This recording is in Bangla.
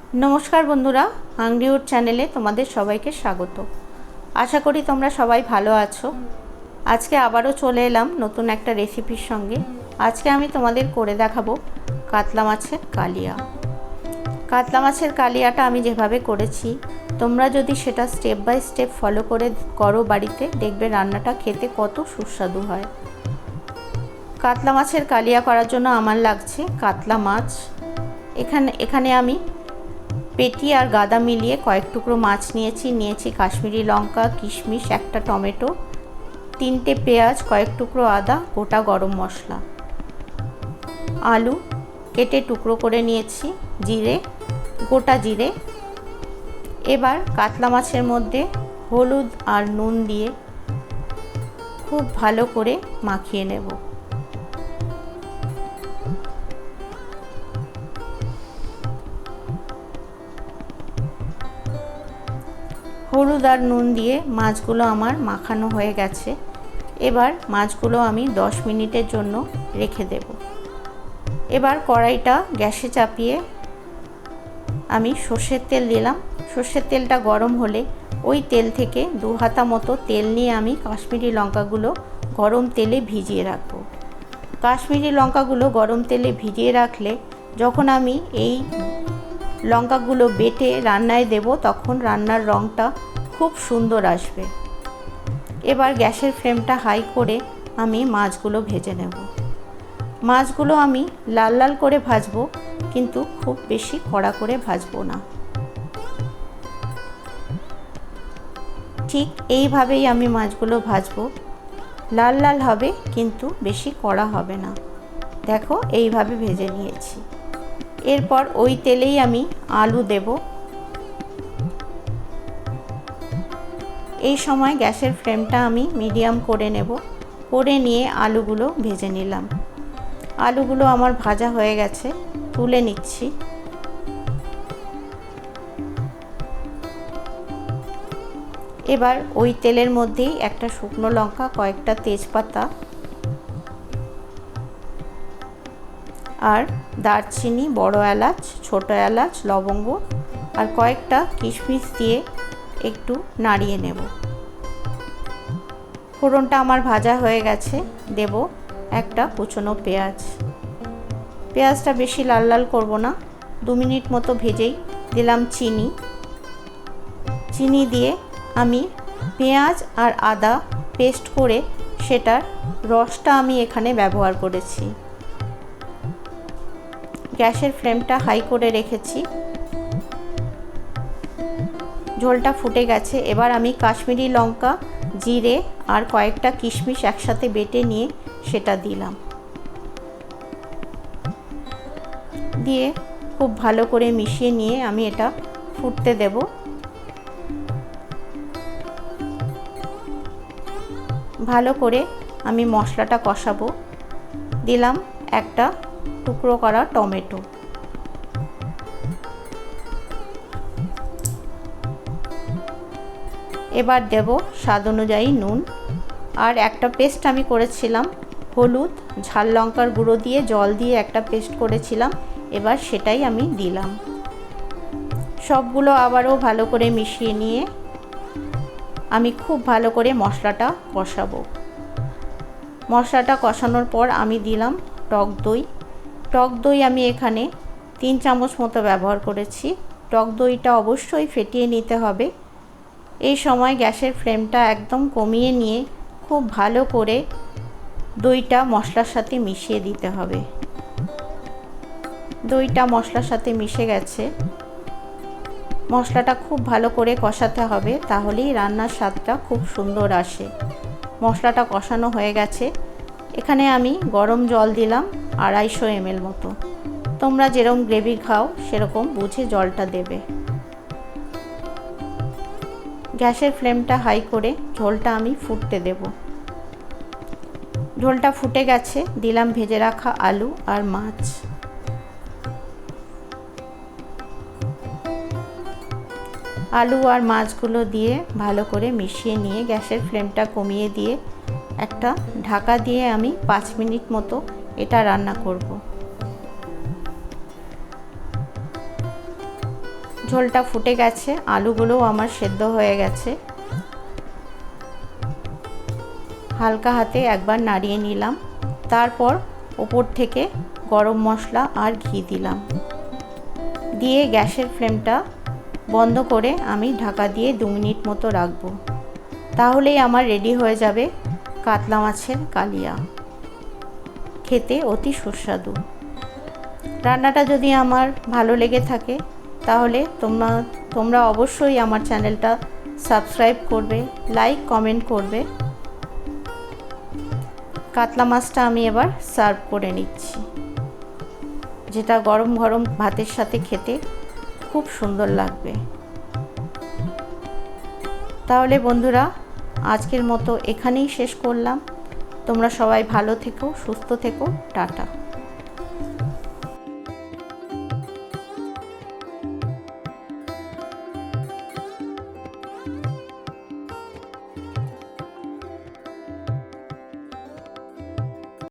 नमस्कार बंधुरा हांगरी चैनेले तुम्हारे सबाइके स्वागत। आशा करी तोमरा सबाई भालो आछो। आज के आबारो चले एलाम नतून एकटा रेसिपिर संगे। आज के आमी तोमादेर करे देखाबो कातला माछेर कालिया। कातला माछेर कालियाटा आमी जेभाबे करेछि तोमरा जोदि सेटा स्टेप बाई स्टेप फलो करे करो बाड़ीते देखबे रान्नाटा खेते कत सुस्वादु हय। कातला माछेर कालिया करार जोन्नो आमार लागछे कातला माछ। एखाने आमी पेटी और गादा मिलिए कयेक टुकरो माछ निয়েছি काश्मीरी लंका किशमिश एक टमेटो 3टे पेঁয়াজ कयेक टुकरो आदा गोटा गरम मशला आलू केटे टुकरो करे निয়েছি जिरे गोटा जिरे। एबार कातला माछेर मध्य हलुद और नुन दिए खूब भालो करे माखिए नेब। हलुद और नुन दिए माछगुलो आमार माखानो हये गेछे। एबार माछगुलो आमी 10 मिनिटेर जोन्नो रेखे देब। एबार कड़ाईटा गैसे चापिए आमी सर्षेर तेल दिलाम। सर्षेर तेलटा गरम होले ओई तेल थेके 2 हाता मतो तेल निये आमी काश्मीरी लंकागुलो गरम तेले भिजिए राखबो। काश्मीरी लंकागुलो गरम तेले भिजिए राखले जखन आमी एई लंकागुलो बेटे रान्नाय देब तखन रान्नार रंगटा खूब सुंदर आसबे। एबार गैसेर फ्लेमटा हाई करे आमी माछगुलो भेजे नेब। माछगुलो आमी लाल लाल करे भाजबो किन्तु खूब बेशी कड़ा करे भाजबो ना। ठीक एइभावेई आमी माछगुलो भाजबो। लाल लाल हबे किन्तु बेशी कड़ा हबे ना। देखो एइभावे भेजे निয়েছি। एरपर ओई तेलेई आमी आलू देब। এই সময় গ্যাসের ফ্লেমটা আমি মিডিয়াম করে নেব। করে নিয়ে আলুগুলো ভেজে নিলাম। আলুগুলো আমার ভাজা হয়ে গেছে, তুলে নিচ্ছি। এবার ওই তেলের মধ্যেই একটা শুকনো লঙ্কা, কয়েকটা তেজপাতা আর দারচিনি, বড় এলাচ, ছোট এলাচ, লবঙ্গ আর কয়েকটা কিশমিশ দিয়ে একটু নাড়িয়ে নেব। ফোড়নটা আমার ভাজা হয়ে গেছে। দেব একটা কুচনো পেঁয়াজ। পেঁয়াজটা বেশি লাল লাল করব না, 2 মিনিট মতো ভেজেই দিলাম চিনি। চিনি দিয়ে আমি পেঁয়াজ আর আদা পেস্ট করে সেটার রসটা আমি এখানে ব্যবহার করেছি। গ্যাসের ফ্লেমটা হাই করে রেখেছি। झोलटा फुटे गेছে। এবার আমি কাশ্মীরি লঙ্কা, জিরে আর কয়েকটা কিশমিশ একসাথে বেটে নিয়ে সেটা দিলাম। দিয়ে খুব ভালো করে মিশিয়ে নিয়ে আমি এটা ফুটতে দেব। ভালো করে আমি মশলাটা কষাবো। দিলাম একটা টুকরো করা টমেটো। এবার দেব স্বাদ অনুযায়ী নুন আর একটা পেস্ট আমি করেছিলাম হলুদ ঝাল লঙ্কার গুঁড়ো দিয়ে জল দিয়ে একটা পেস্ট করেছিলাম। এবার সেটাই আমি দিলাম। সবগুলো আবারও ভালো করে মিশিয়ে নিয়ে আমি খুব ভালো করে মশলাটা কষাবো। মশলাটা কষানোর পর আমি দিলাম টক দই। টক দই আমি এখানে 3 চামচ মতো ব্যবহার করেছি। টক দইটা অবশ্যই ফেটিয়ে নিতে হবে। এই সময় গ্যাসের ফ্লেমটা একদম কমিয়ে নিয়ে খুব ভালো করে দইটা মশলার সাথে মিশিয়ে দিতে হবে। দইটা মশলার সাথে মিশে গেছে। মশলাটা খুব ভালো করে কষাতে হবে, তাহলেই রান্নার স্বাদটা খুব সুন্দর আসে। মশলাটা কষানো হয়ে গেছে। এখানে আমি গরম জল দিলাম 250 ml মতো। তোমরা যেরকম গ্রেভি খাও সেরকম বুঝে জলটা দেবে। গ্যাসের ফ্লেমটা হাই করে ঝোলটা আমি ফুটতে দেব। ঝোলটা ফুটে গেছে। দিলাম ভেজে রাখা আলু আর মাছ। আলু আর মাছগুলো দিয়ে ভালো করে মিশিয়ে নিয়ে গ্যাসের ফ্লেমটা কমিয়ে দিয়ে একটা ঢাকা দিয়ে আমি 5 মিনিট মতো এটা রান্না করব। ঝোলটা ফুটে গেছে, আলুগুলোও আমার সেদ্ধ হয়ে গেছে। হালকা হাতে একবার নাড়িয়ে নিলাম, তারপর ওপর থেকে গরম মশলা আর ঘি দিলাম, দিয়ে গ্যাসের ফ্লেমটা বন্ধ করে আমি ঢাকা দিয়ে 2 মিনিট মতো রাখবো। তাহলেই আমার রেডি হয়ে যাবে কাতলা মাছের কালিয়া, খেতে অতি সুস্বাদু। রান্নাটা যদি আমার ভালো লেগে থাকে তাহলে তোমরা অবশ্যই আমার চ্যানেলটা সাবস্ক্রাইব করবে, লাইক কমেন্ট করবে। কাতলা মাছটা আমি এবার সার্ভ করে নিচ্ছি, যেটা গরম গরম ভাতের সাথে খেতে খুব সুন্দর লাগবে। তাহলে বন্ধুরা, আজকের মতো এখানেই শেষ করলাম। তোমরা সবাই ভালো থেকো, সুস্থ থেকো, টাটা।